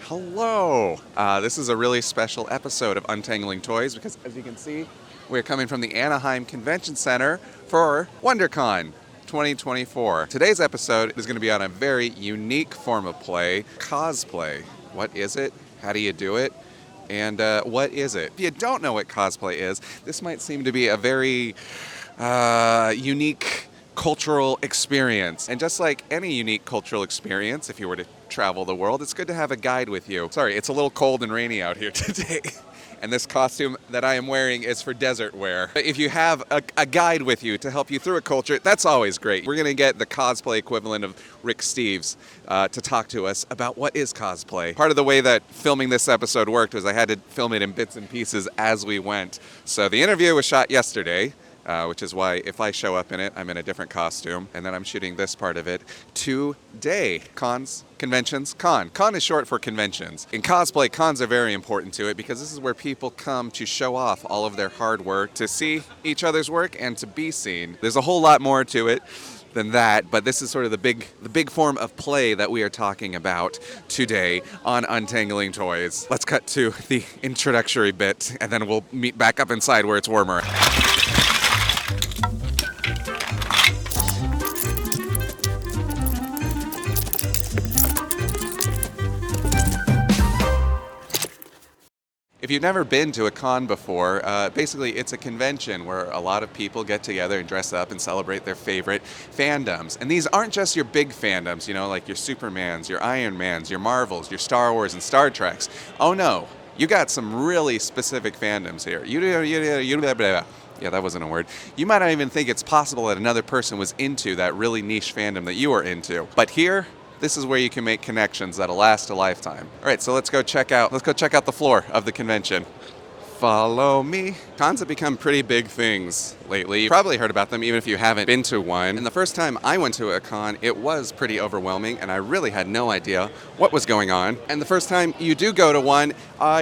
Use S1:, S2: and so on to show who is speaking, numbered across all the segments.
S1: Hello! This is a really special episode of Untangling Toys because, as you can see, we're coming from the Anaheim Convention Center for Wondercon 2024. Today's episode is going to be on a very unique form of play, cosplay. What is it? How do you do it? And what is it? If you don't know what cosplay is, this might seem to be a very unique cultural experience. And just like any unique cultural experience, if you were to travel the world, it's good to have a guide with you. Sorry, it's a little cold and rainy out here today. And this costume that I am wearing is for desert wear. If you have a guide with you to help you through a culture, that's always great. We're going to get the cosplay equivalent of Rick Steves to talk to us about what is cosplay. Part of the way that filming this episode worked was I had to film it in bits and pieces as we went. So the interview was shot yesterday. Which is why if I show up in it, I'm in a different costume. And then I'm shooting this part of it today. Cons, conventions, con. Con is short for conventions. In cosplay, cons are very important to it because this is where people come to show off all of their hard work, to see each other's work and to be seen. There's a whole lot more to it than that, but this is sort of the big form of play that we are talking about today on Untangling Toys. Let's cut to the introductory bit, and then we'll meet back up inside where it's warmer. If you've never been to a con before, basically it's a convention where a lot of people get together and dress up and celebrate their favorite fandoms. And these aren't just your big fandoms, like your Supermans, your Iron Mans, your Marvels, your Star Wars and Star Treks. Oh no, you got some really specific fandoms here. Yeah, that wasn't a word. You might not even think it's possible that another person was into that really niche fandom that you are into. But here, this is where you can make connections that'll last a lifetime. All right, so let's go check out the floor of the convention. Follow me. Cons have become pretty big things lately. You've probably heard about them even if you haven't been to one. And the first time I went to a con, it was pretty overwhelming and I really had no idea what was going on. And the first time you do go to one,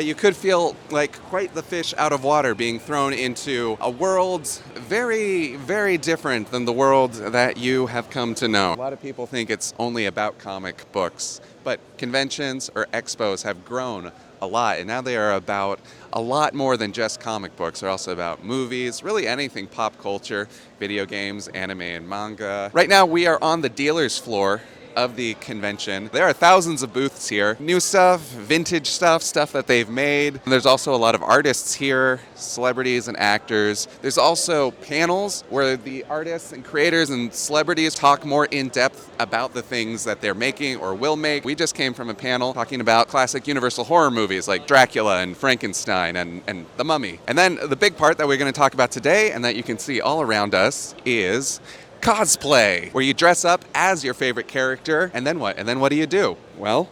S1: you could feel like quite the fish out of water being thrown into a world very, very different than the world that you have come to know. A lot of people think it's only about comic books, but conventions or expos have grown a lot, and now they are about a lot more than just comic books. They're also about movies, really anything pop culture, video games, anime, and manga. Right now we are on the dealer's floor of the convention. There are thousands of booths here. New stuff, vintage stuff that they've made. And there's also a lot of artists here, celebrities and actors. There's also panels where the artists and creators and celebrities talk more in depth about the things that they're making or will make. We just came from a panel talking about classic Universal horror movies like Dracula and Frankenstein and The Mummy. And then the big part that we're going to talk about today and that you can see all around us is cosplay, where you dress up as your favorite character, and then what? And then what do you do? Well,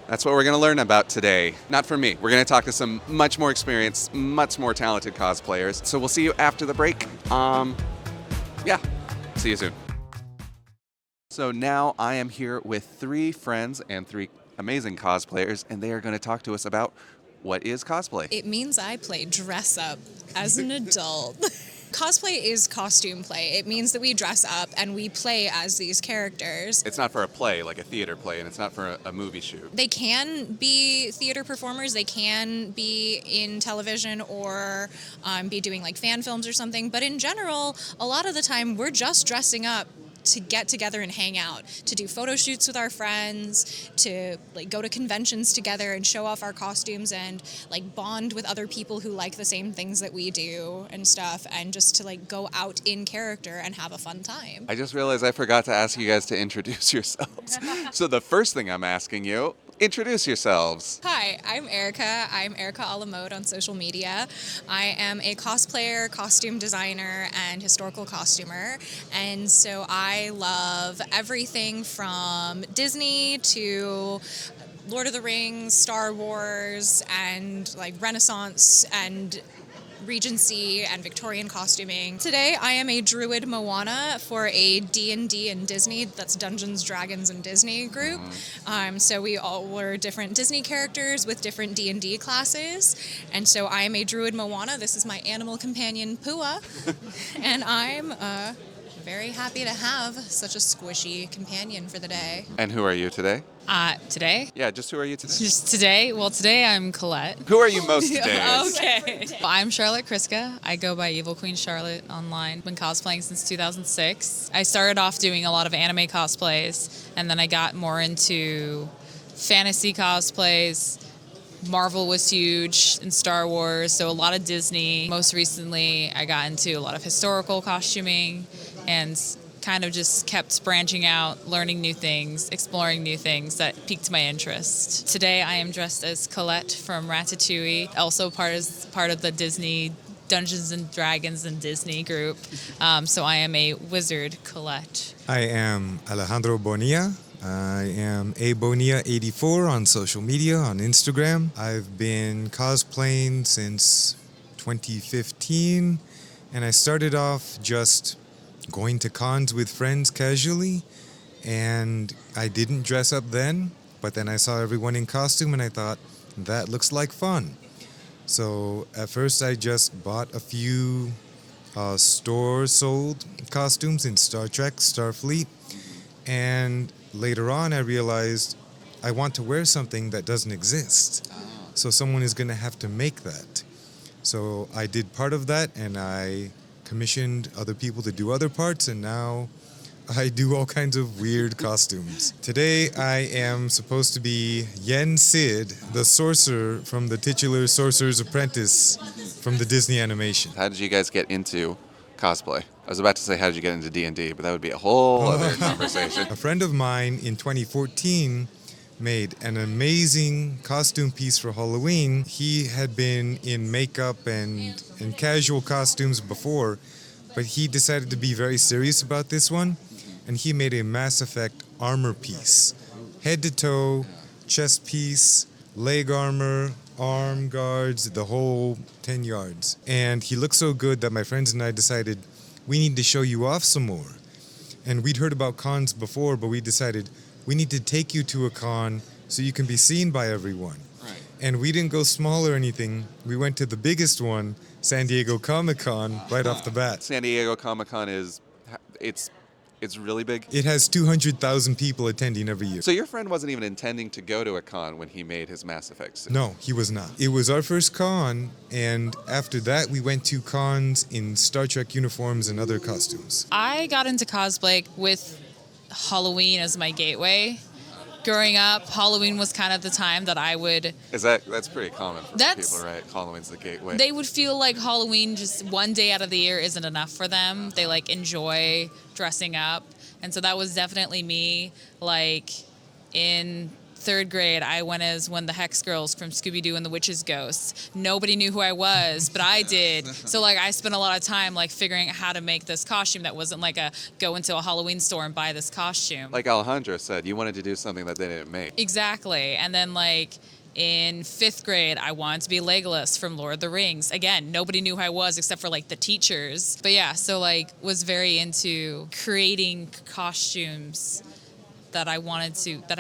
S1: that's what we're going to learn about today. Not from me. We're going to talk to some much more experienced, much more talented cosplayers. So we'll see you after the break. Yeah, see you soon. So now I am here with 3 friends and 3 amazing cosplayers, and they are going to talk to us about what is cosplay.
S2: It means I play dress up as an adult. Cosplay is costume play. It means that we dress up and we play as these characters.
S1: It's not for a play, like a theater play, and it's not for a movie shoot.
S2: They can be theater performers. They can be in television or be doing like fan films or something. But in general, a lot of the time, we're just dressing up to get together and hang out, to do photo shoots with our friends, to like go to conventions together and show off our costumes and like bond with other people who like the same things that we do and stuff, and just to like go out in character and have a fun time.
S1: I just realized I forgot to ask you guys to introduce yourselves. So the first thing I'm asking you, introduce yourselves.
S2: Hi, I'm Erica. I'm Erica a la mode on social media. I am a cosplayer, costume designer, and historical costumer. And so I love everything from Disney to Lord of the Rings, Star Wars, and like Renaissance and Regency and Victorian costuming. Today I am a druid Moana for a D&D and Disney, that's Dungeons, Dragons, and Disney group. So we all were different Disney characters with different D&D classes. And so I am a druid Moana. This is my animal companion Pua. And I'm very happy to have such a squishy companion for the day.
S1: And who are you today?
S3: Today?
S1: Yeah, just who are you today?
S3: Just today? Well, today I'm Colette.
S1: Who are you most days?
S3: Okay. Well, I'm Charlotte Kriska. I go by Evil Queen Charlotte online. Been cosplaying since 2006. I started off doing a lot of anime cosplays, and then I got more into fantasy cosplays. Marvel was huge in Star Wars, so a lot of Disney. Most recently, I got into a lot of historical costuming and kind of just kept branching out, learning new things, exploring new things that piqued my interest. Today, I am dressed as Colette from Ratatouille, also part of the Disney Dungeons and Dragons and Disney group. So I am a wizard Colette.
S4: I am Alejandro Bonilla. I am abonilla84 on social media, on Instagram. I've been cosplaying since 2015, and I started off just going to cons with friends casually, and I didn't dress up then, but then I saw everyone in costume and I thought, that looks like fun. So at first I just bought a few store-sold costumes in Star Trek, Starfleet, and later on I realized I want to wear something that doesn't exist. So someone is going to have to make that. So I did part of that, and I commissioned other people to do other parts, and now I do all kinds of weird costumes. Today I am supposed to be Yen Sid, the sorcerer from the titular Sorcerer's Apprentice from the Disney animation.
S1: How did you guys get into cosplay? I was about to say, how did you get into D&D, but that would be a whole other conversation.
S4: A friend of mine in 2014 made an amazing costume piece for Halloween. He had been in makeup and casual costumes before, but he decided to be very serious about this one, and he made a Mass Effect armor piece. Head to toe, chest piece, leg armor, arm guards, the whole 10 yards. And he looked so good that my friends and I decided, we need to show you off some more. And we'd heard about cons before, but we decided we need to take you to a con so you can be seen by everyone.
S1: Right.
S4: And we didn't go small or anything. We went to the biggest one, San Diego Comic-Con, right off the bat.
S1: San Diego Comic-Con it's really big.
S4: It has 200,000 people attending every year.
S1: So your friend wasn't even intending to go to a con when he made his Mass Effect suit?
S4: No, he was not. It was our first con, and after that we went to cons in Star Trek uniforms and other costumes.
S3: I got into cosplay with Halloween as my gateway. Growing up, Halloween was kind of the time that I would...
S1: That's pretty common for
S3: That's-
S1: people, right? Halloween's the gateway.
S3: They would feel like Halloween just one day out of the year isn't enough for them. They like enjoy dressing up. And so that was definitely me. Like in third grade, I went as one of the Hex girls from Scooby-Doo and the Witch's Ghosts. Nobody knew who I was, but I did. So like I spent a lot of time like figuring out how to make this costume that wasn't like a go into a Halloween store and buy this costume.
S1: Like Alejandro said, you wanted to do something that they didn't make.
S3: Exactly. And then like in fifth grade, I wanted to be Legolas from Lord of the Rings. Again, nobody knew who I was except for like the teachers. But yeah, so like was very into creating costumes that I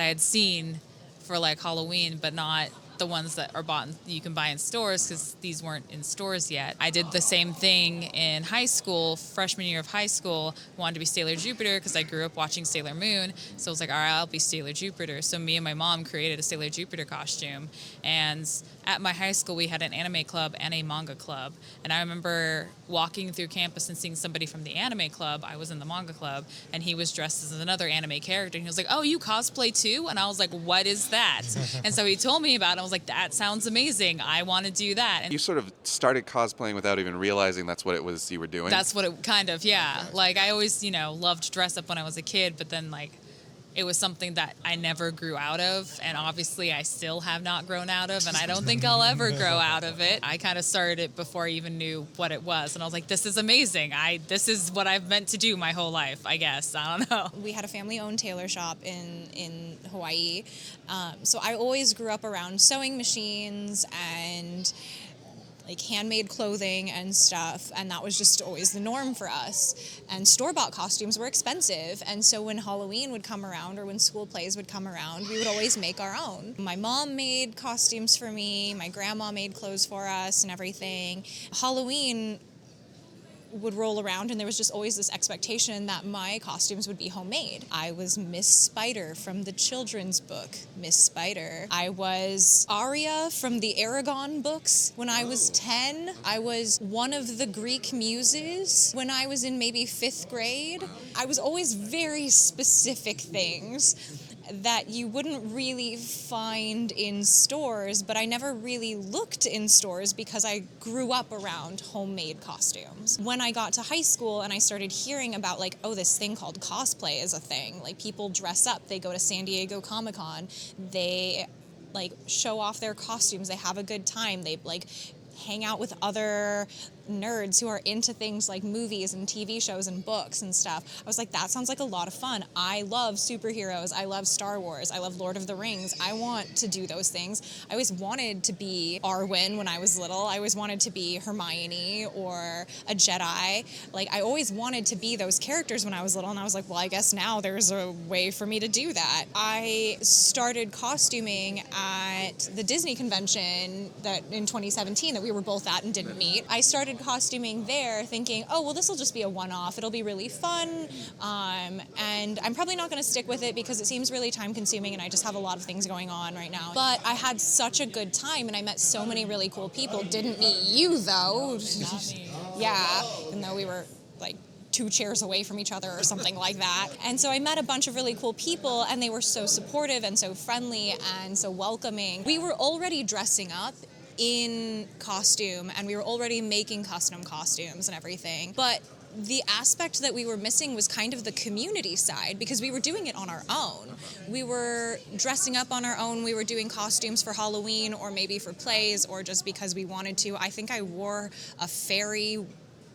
S3: had seen for like Halloween, but not the ones that are bought you can buy in stores because these weren't in stores yet. I did the same thing in high school, freshman year of high school, wanted to be Sailor Jupiter because I grew up watching Sailor Moon. So I was like, all right, I'll be Sailor Jupiter. So me and my mom created a Sailor Jupiter costume. And at my high school, we had an anime club and a manga club. And I remember walking through campus and seeing somebody from the anime club. I was in the manga club, and he was dressed as another anime character. And he was like, oh, you cosplay too? And I was like, what is that? And so he told me about it. I was like, that sounds amazing. I want to do that. And
S1: You sort of started cosplaying without even realizing that's what it was you were doing?
S3: that's what it kind of, yeah. Like I always, loved to dress up when I was a kid, but then like it was something that I never grew out of, and obviously I still have not grown out of, and I don't think I'll ever grow out of it. I kind of started it before I even knew what it was, and I was like, this is amazing. This is what I've meant to do my whole life, I guess. I don't know.
S2: We had a family-owned tailor shop in Hawaii, so I always grew up around sewing machines and like handmade clothing and stuff, and that was just always the norm for us. And store-bought costumes were expensive, and so when Halloween would come around or when school plays would come around, we would always make our own. My mom made costumes for me, my grandma made clothes for us and everything. Halloween would roll around, and there was just always this expectation that my costumes would be homemade. I was Miss Spider from the children's book, Miss Spider. I was Arya from the Aragon books when I was 10. I was one of the Greek muses when I was in maybe 5th grade. I was always very specific things that you wouldn't really find in stores, but I never really looked in stores because I grew up around homemade costumes. When I got to high school and I started hearing about like, oh, this thing called cosplay is a thing. Like people dress up, they go to San Diego Comic-Con, they like show off their costumes, they have a good time, they like hang out with other nerds who are into things like movies and TV shows and books and stuff. I was like, that sounds like a lot of fun. I love superheroes. I love Star Wars. I love Lord of the Rings. I want to do those things. I always wanted to be Arwen when I was little. I always wanted to be Hermione or a Jedi. Like, I always wanted to be those characters when I was little, and I was like, well, I guess now there's a way for me to do that. I started costuming at the Disney convention that in 2017 that we were both at and didn't meet. I started costuming there thinking, oh, well, this will just be a one-off. It'll be really fun. And I'm probably not going to stick with it because it seems really time-consuming and I just have a lot of things going on right now. But I had such a good time and I met so many really cool people. Didn't meet you, though.
S3: Not me.
S2: Yeah, even though we were like 2 chairs away from each other or something like that. And so I met a bunch of really cool people and they were so supportive and so friendly and so welcoming. We were already dressing up in costume and we were already making custom costumes and everything. But the aspect that we were missing was kind of the community side because we were doing it on our own. We were dressing up on our own. We were doing costumes for Halloween or maybe for plays or just because we wanted to. I think I wore a fairy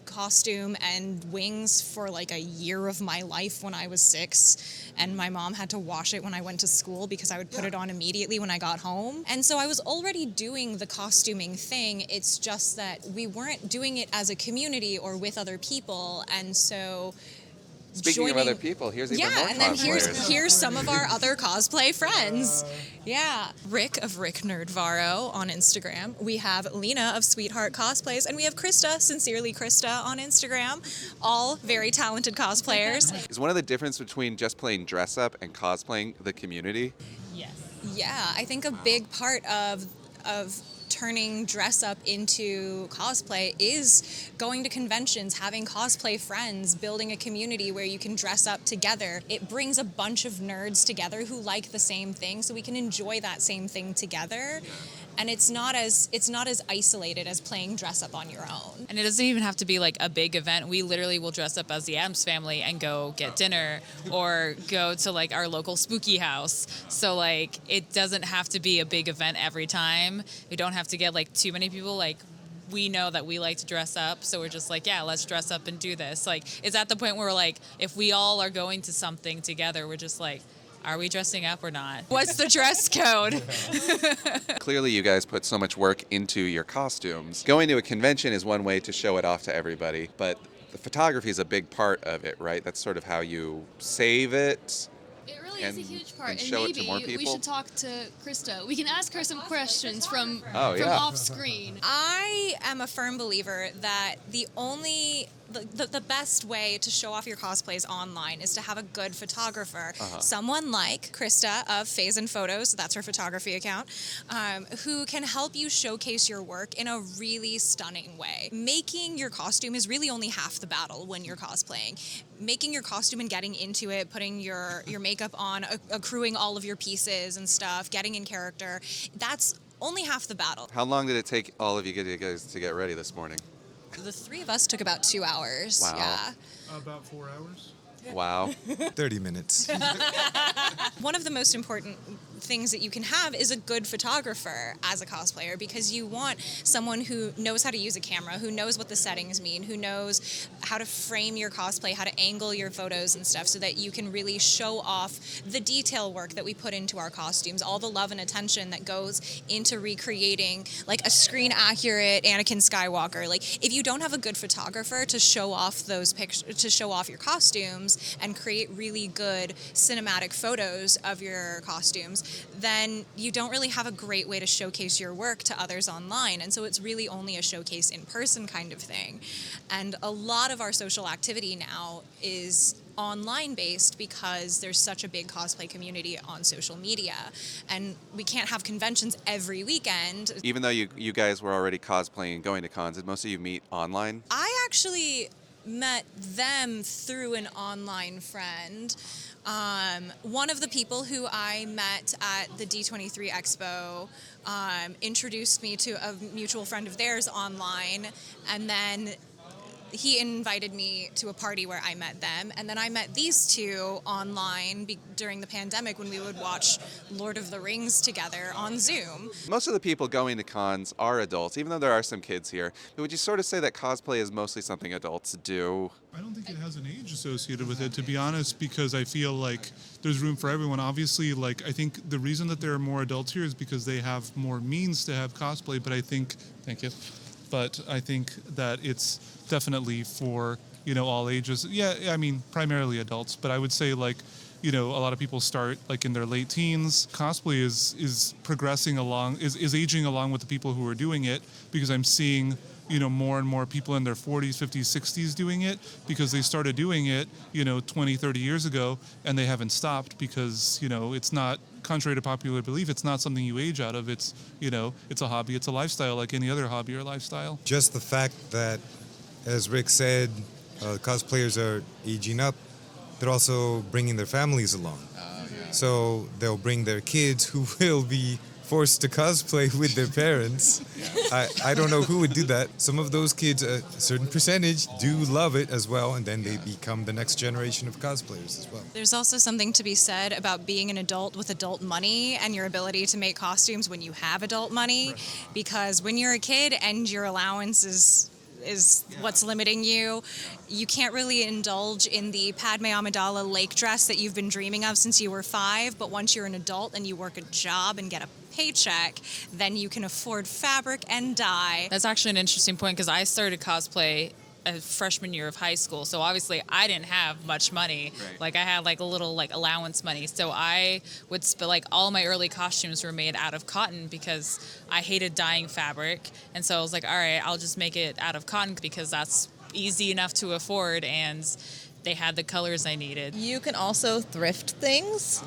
S2: costume and wings for like a year of my life when I was 6, and my mom had to wash it when I went to school because I would put it on immediately when I got home. And so I was already doing the costuming thing. It's just that we weren't doing it as a community or with other people, and so
S1: Speaking of other people, here's even more
S2: and then
S1: cosplayers.
S2: here's some of our other cosplay friends. Yeah, Rick of Rick Nerdvaro on Instagram. We have Lena of Sweetheart Cosplays, and we have Krista, Sincerely Krista, on Instagram. All very talented cosplayers.
S1: Is one of the difference between just playing dress up and cosplaying the community?
S3: Yes.
S2: Yeah, I think a big part of turning dress up into cosplay is going to conventions, having cosplay friends, building a community where you can dress up together. It brings a bunch of nerds together who like the same thing, so we can enjoy that same thing together. And it's not as isolated as playing dress up on your own.
S3: And it doesn't even have to be like a big event. We literally will dress up as the Addams Family and go get dinner or go to like our local spooky house. So like it doesn't have to be a big event every time. We don't have to get like too many people. Like we know that we like to dress up, so we're just like, yeah, let's dress up and do this. Like it's at the point where like if we all are going to something together, we're just like, are we dressing up or not? What's the dress code?
S1: Clearly, you guys put so much work into your costumes. Going to a convention is one way to show it off to everybody, but the photography is a big part of it, right? That's sort of how you save it.
S5: It really is a huge part, and
S1: show it to
S5: maybe
S1: more
S5: we
S1: people.
S5: should talk to Krista. We can ask her some questions from
S1: yeah.
S5: off screen.
S2: I am a firm believer that the best way to show off your cosplays online is to have a good photographer. Someone like Krista of Phase and Photos, that's her photography account, who can help you showcase your work in a really stunning way. Making your costume is really only half the battle when you're cosplaying. Making your costume and getting into it, putting your makeup on, accruing all of your pieces and stuff, getting in character, that's only half the battle.
S1: How long did it take all of you guys to get ready this morning?
S2: The 3 of us took about 2 hours.
S1: Wow.
S2: Yeah.
S6: About 4 hours.
S1: Wow.
S4: 30 minutes.
S2: One of the most important things that you can have is a good photographer as a cosplayer, because you want someone who knows how to use a camera, who knows what the settings mean, who knows how to frame your cosplay, how to angle your photos and stuff, so that you can really show off the detail work that we put into our costumes, all the love and attention that goes into recreating like a screen accurate Anakin Skywalker. Like if you don't have a good photographer to show off those pictures, to show off your costumes and create really good cinematic photos of your costumes, then you don't really have a great way to showcase your work to others online. And so it's really only a showcase in person kind of thing. And a lot of our social activity now is online based because there's such a big cosplay community on social media, and we can't have conventions every weekend.
S1: Even though you guys were already cosplaying and going to cons, did most of you meet online?
S2: I actually met them through an online friend. One of the people who I met at the D23 Expo introduced me to a mutual friend of theirs online, and then he invited me to a party where I met them, and then I met these two online during the pandemic when we would watch Lord of the Rings together on Zoom.
S1: Most of the people going to cons are adults, even though there are some kids here. But would you sort of say that cosplay is mostly something adults do?
S6: I don't think it has an age associated with it, to be honest, because I feel like there's room for everyone. Obviously, like, I think the reason that there are more adults here is because they have more means to have cosplay, but I think, thank you, but I think that it's definitely for, all ages. Yeah, I mean, primarily adults, but I would say, like, a lot of people start like in their late teens. Cosplay is progressing along, is aging along with the people who are doing it, because I'm seeing, more and more people in their 40s, 50s, 60s doing it, because they started doing it, 20, 30 years ago, and they haven't stopped because, it's not, contrary to popular belief, it's not something you age out of. It's, it's a hobby, it's a lifestyle like any other hobby or lifestyle.
S4: Just the fact that, as Rick said, cosplayers are aging up, they're also bringing their families along. So they'll bring their kids who will be forced to cosplay with their parents. I don't know who would do that. Some of those kids, a certain percentage, do love it as well, and then they become the next generation of cosplayers as well.
S2: There's also something to be said about being an adult with adult money and your ability to make costumes when you have adult money, because when you're a kid and your allowance is what's limiting you, you can't really indulge in the Padme Amidala lake dress that you've been dreaming of since you were 5, but once you're an adult and you work a job and get a paycheck, then you can afford fabric and dye.
S3: That's actually an interesting point, because I started cosplay a freshman year of high school, so obviously I didn't have much money.
S1: Right.
S3: Like, I had like a little like allowance money, so I would like all my early costumes were made out of cotton because I hated dyeing fabric, and so I was like, all right, I'll just make it out of cotton because that's easy enough to afford, and they had the colors I needed.
S7: You can also thrift things.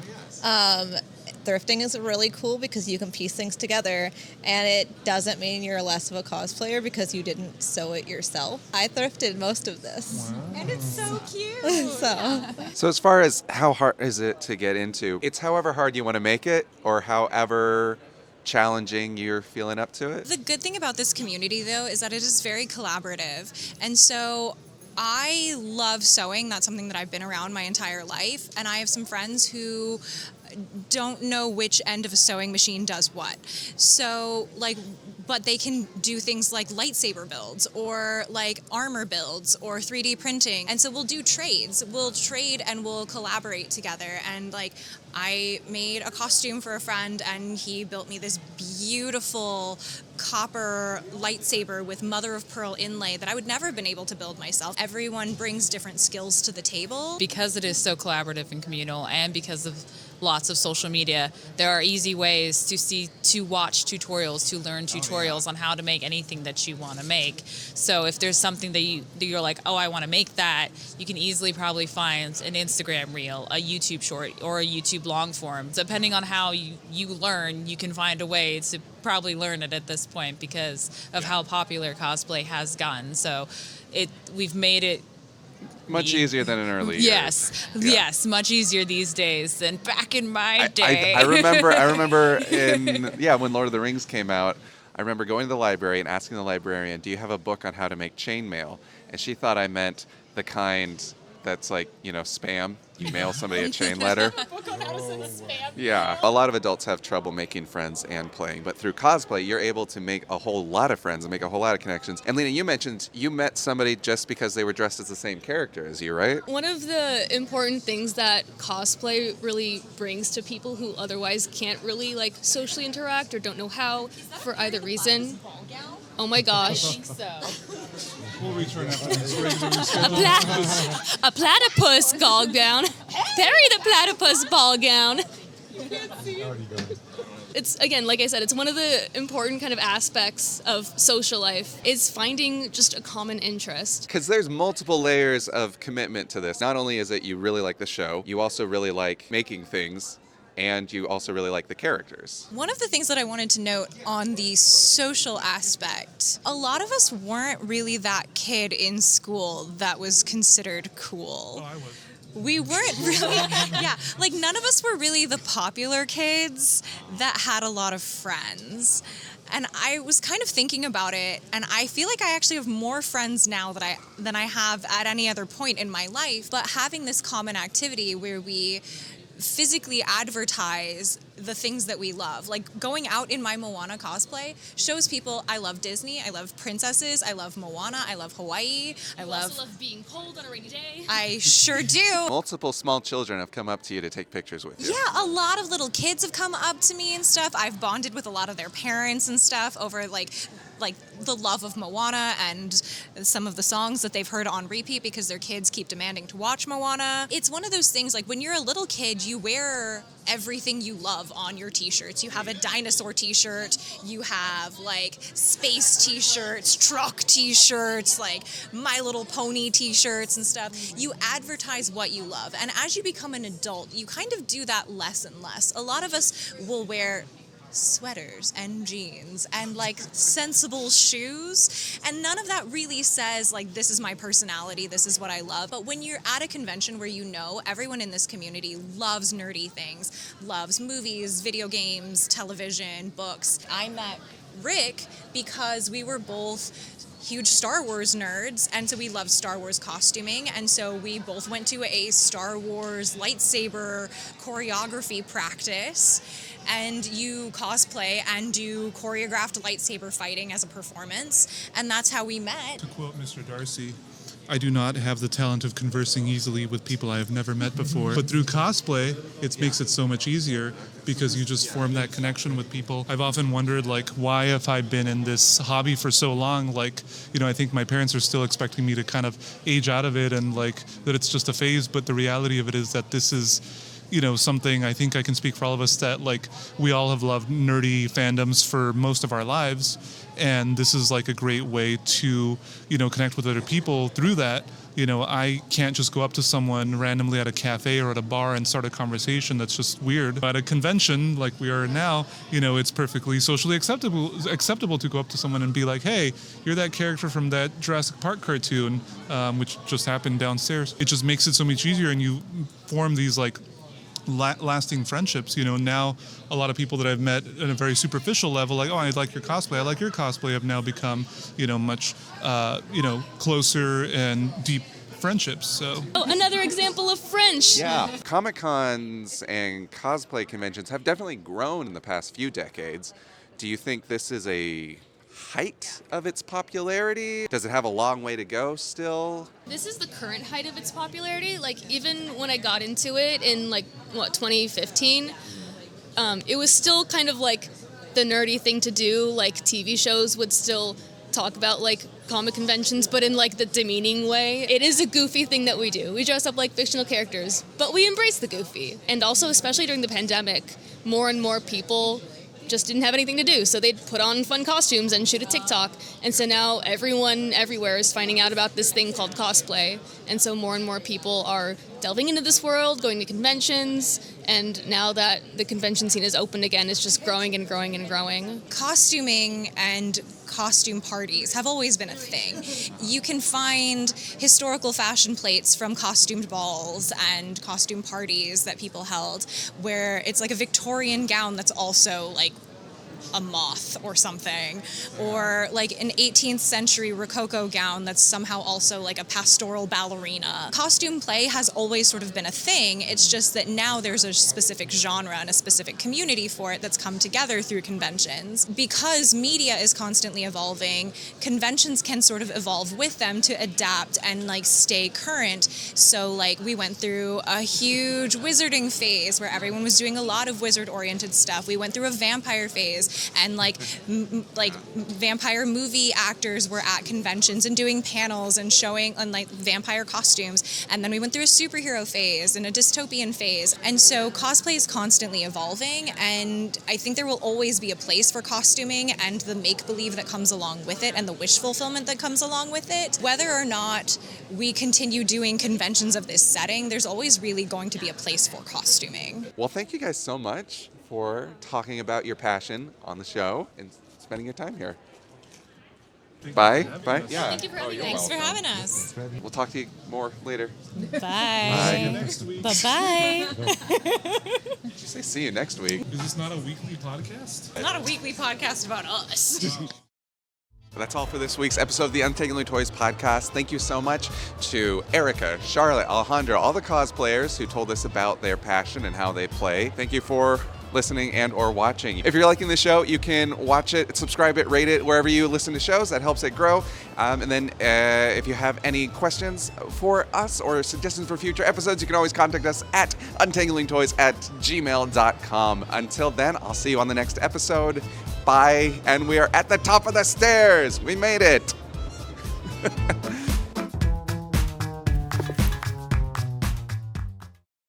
S7: Thrifting is really cool because you can piece things together, and it doesn't mean you're less of a cosplayer because you didn't sew it yourself. I thrifted most of this.
S6: Wow.
S2: And it's so cute.
S1: So as far as how hard is it to get into, it's however hard you want to make it, or however challenging you're feeling up to it?
S2: The good thing about this community, though, is that it is very collaborative. And so I love sewing. That's something that I've been around my entire life. And I have some friends who don't know which end of a sewing machine does what. So, but they can do things like lightsaber builds or like armor builds or 3D printing. And so we'll do trades. We'll trade and we'll collaborate together. And I made a costume for a friend, and he built me this beautiful copper lightsaber with mother of pearl inlay that I would never have been able to build myself. Everyone brings different skills to the table.
S3: Because it is so collaborative and communal, and because of lots of social media, there are easy ways to watch tutorials, to learn tutorials on how to make anything that you want to make. So if there's something that you're like, oh, I want to make that, you can easily probably find an Instagram reel, a YouTube short, or a YouTube long form. Depending on how you learn, you can find a way to probably learn it at this point because of how popular cosplay has gotten. So we've made it
S1: Much easier than in early years.
S3: Yes, much easier these days than back in my day.
S1: I remember when Lord of the Rings came out, I remember going to the library and asking the librarian, do you have a book on how to make chainmail? And she thought I meant the kind that's like, spam. You mail somebody a chain letter. Yeah. A lot of adults have trouble making friends and playing, but through cosplay, you're able to make a whole lot of friends and make a whole lot of connections. And Lena, you mentioned you met somebody just because they were dressed as the same character as you, right?
S5: One of the important things that cosplay really brings to people who otherwise can't really socially interact or don't know how for either reason. Oh my gosh.
S6: We'll return after this.
S5: A platypus ball gown. Bury the platypus ball gown. It's, again, like I said, it's one of the important kind of aspects of social life is finding just a common interest.
S1: Because there's multiple layers of commitment to this. Not only is it you really like the show, you also really like making things, and you also really like the characters.
S2: One of the things that I wanted to note on the social aspect, a lot of us weren't really that kid in school that was considered cool.
S6: Oh, I was.
S2: We weren't really, yeah, like none of us were really the popular kids that had a lot of friends. And I was kind of thinking about it, and I feel like I actually have more friends now than I have at any other point in my life. But having this common activity where we physically advertise the things that we love, like going out in my Moana cosplay shows people I love Disney, I love princesses, I love Moana, I love Hawaii, I
S5: Also love being cold on a rainy day.
S2: I sure do.
S1: Multiple small children have come up to you to take pictures with you.
S2: Yeah, a lot of little kids have come up to me and stuff. I've bonded with a lot of their parents and stuff over like the love of Moana and some of the songs that they've heard on repeat because their kids keep demanding to watch Moana. It's one of those things, like when you're a little kid, you wear everything you love on your t-shirts. You have a dinosaur t-shirt, you have like space t-shirts, truck t-shirts, like My Little Pony t-shirts and stuff. You advertise what you love. And as you become an adult, you kind of do that less and less. A lot of us will wear sweaters and jeans and like sensible shoes, and none of that really says like this is my personality, this is what I love. But when you're at a convention where you know everyone in this community loves nerdy things, loves movies, video games, television, books. I met Rick because we were both huge Star Wars nerds, and so we loved Star Wars costuming, and so we both went to a Star Wars lightsaber choreography practice, and you cosplay and do choreographed lightsaber fighting as a performance, and that's how we met.
S6: To quote Mr. Darcy, I do not have the talent of conversing easily with people I have never met before. But through cosplay, it makes it so much easier because you just form that connection with people. I've often wondered, like, why have I been in this hobby for so long? Like, you know, I think my parents are still expecting me to kind of age out of it and, like, that it's just a phase. But the reality of it is that this is, you know, something I think I can speak for all of us that, like, we all have loved nerdy fandoms for most of our lives. And this is like a great way to, you know, connect with other people through that. You know, I can't just go up to someone randomly at a cafe or at a bar and start a conversation. That's just weird. At a convention like we are now, you know, it's perfectly socially acceptable to go up to someone and be like, hey, you're that character from that Jurassic Park cartoon, which just happened downstairs. It just makes it so much easier, and you form these like lasting friendships. You know, now a lot of people that I've met at a very superficial level, like, oh, I like your cosplay, I like your cosplay, have now become, you know, much, you know, closer and deep friendships. So
S5: Another example of French.
S1: Yeah. Comic-Cons and cosplay conventions have definitely grown in the past few decades. Do you think this is a height of its popularity? Does it have a long way to go still?
S5: This is the current height of its popularity. Like, even when I got into it in, like, 2015, it was still kind of like the nerdy thing to do. Like, TV shows would still talk about, like, comic conventions, but in, like, the demeaning way. It is a goofy thing that we do. We dress up like fictional characters, but we embrace the goofy. And also, especially during the pandemic, more and more people just didn't have anything to do, so they'd put on fun costumes and shoot a TikTok. And so now everyone everywhere is finding out about this thing called cosplay, and so more and more people are delving into this world, going to conventions, and now that the convention scene is open again, it's just growing and growing and growing.
S2: Costuming and costume parties have always been a thing. You can find historical fashion plates from costumed balls and costume parties that people held where it's like a Victorian gown that's also like a moth or something, or like an 18th century Rococo gown that's somehow also like a pastoral ballerina. Costume play has always sort of been a thing. It's just that now there's a specific genre and a specific community for it that's come together through conventions. Because media is constantly evolving, conventions can sort of evolve with them to adapt and like stay current. So like we went through a huge wizarding phase where everyone was doing a lot of wizard-oriented stuff. We went through a vampire phase conventions, and like vampire movie actors were at conventions and doing panels and showing on like vampire costumes. And then we went through a superhero phase and a dystopian phase. And so cosplay is constantly evolving, and I think there will always be a place for costuming and the make-believe that comes along with it and the wish fulfillment that comes along with it. Whether or not we continue doing conventions of this setting, there's always really going to be a place for costuming.
S1: Well, thank you guys so much for talking about your passion on the show and spending your time here. Bye. Bye. Yeah.
S5: Thank you for having us.
S2: Thanks for having us.
S1: We'll talk to you more later.
S2: Bye.
S6: Next week.
S2: Bye-bye.
S1: Did you say see you next week?
S6: Is this not a weekly podcast?
S2: Not a weekly podcast about us.
S1: That's all for this week's episode of the Untangling Toys podcast. Thank you so much to Erica, Charlotte, Alejandro, all the cosplayers who told us about their passion and how they play. Thank you for listening and or watching. If you're liking the show, you can watch it, subscribe it, rate it wherever you listen to shows. That helps it grow. And then if you have any questions for us or suggestions for future episodes, you can always contact us at untanglingtoys@gmail.com. Until then, I'll see you on the next episode. Bye. And we are at the top of the stairs. We made it.